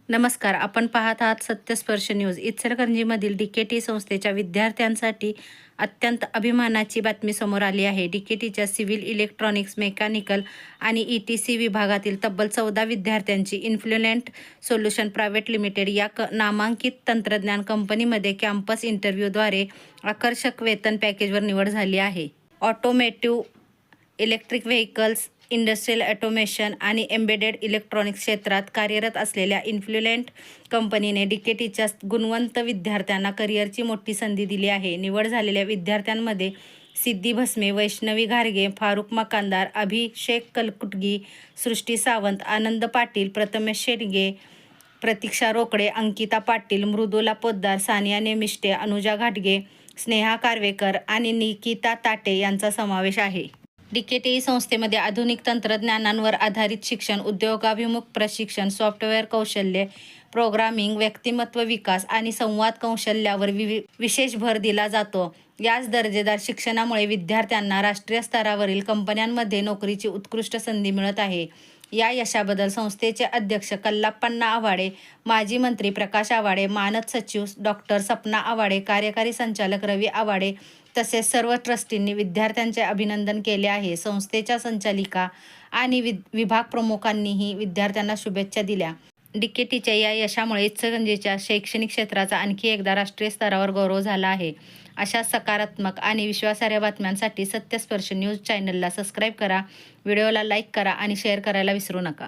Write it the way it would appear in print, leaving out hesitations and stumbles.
नमस्कार. आपण पाहत आहात सत्यस्पर्श न्यूज. इचलकरंजीमधील डीकेटी संस्थेच्या विद्यार्थ्यांसाठी अत्यंत अभिमानाची बातमी समोर आली आहे. डीकेटीच्या सिव्हिल इलेक्ट्रॉनिक्स, मेकॅनिकल आणि ईटीसी विभागातील तब्बल 14 विद्यार्थ्यांची इन्फ्लुएंट सोल्युशन प्रायव्हेट लिमिटेड या नामांकित तंत्रज्ञान कंपनीमध्ये कॅम्पस इंटरव्ह्यूद्वारे आकर्षक वेतन पॅकेजवर निवड झाली आहे. Automotive, electric vehicles, industrial automation आणि एम्बेडेड इलेक्ट्रॉनिक्स क्षेत्रात कार्यरत असलेल्या इन्फ्लुएंट कंपनीने डीकेटीच्या गुणवंत विद्यार्थ्यांना करिअरची मोठी संधी दिली आहे. निवड झालेल्या विद्यार्थ्यांमध्ये सिद्धी भस्मे, वैष्णवी घारगे, फारुख मकानदार, अभिषेक कलकुटगी, सृष्टी सावंत, आनंद पाटील, प्रथमेश शेडगे, प्रतीक्षा रोकडे, अंकिता पाटील, मृदुला पोद्दार, सानिया नेमिष्टे, अनुजा घाटगे, स्नेहा कारवेकर आणि निकिता ताटे यांचा समावेश आहे. डीकेटी संस्थेमध्ये आधुनिक तंत्रज्ञानांवर आधारित शिक्षण, उद्योगाभिमुख प्रशिक्षण, सॉफ्टवेअर कौशल्ये, प्रोग्रामिंग, व्यक्तिमत्व विकास आणि संवाद कौशल्यावर विशेष भर दिला जातो. याच दर्जेदार शिक्षणामुळे विद्यार्थ्यांना राष्ट्रीय स्तरावरील कंपन्यांमध्ये नोकरीची उत्कृष्ट संधी मिळत आहे. या यशाबद्दल संस्थेचे अध्यक्ष कल्लाप्पण्णा आव्हाडे, माजी मंत्री प्रकाश आव्हाडे, मानद सचिव डॉ. सपना आव्हाडे, कार्यकारी संचालक रवी आव्हाडे तसेच सर्व ट्रस्टींनी विद्यार्थ्यांचे अभिनंदन केले आहे. संस्थेच्या संचालिका आणि विभाग प्रमुखांनीही विद्यार्थ्यांना शुभेच्छा दिल्या. डीकेटीच्या या यशामुळे इचलकरंजीच्या शैक्षणिक क्षेत्राचा आणखी एकदा राष्ट्रीय स्तरावर गौरव झाला आहे. अशा सकारात्मक आणि विश्वासार्ह बातम्यांसाठी सत्यस्पर्श न्यूज चॅनलला सबस्क्राईब करा, व्हिडिओला लाईक करा आणि शेअर करायला विसरू नका.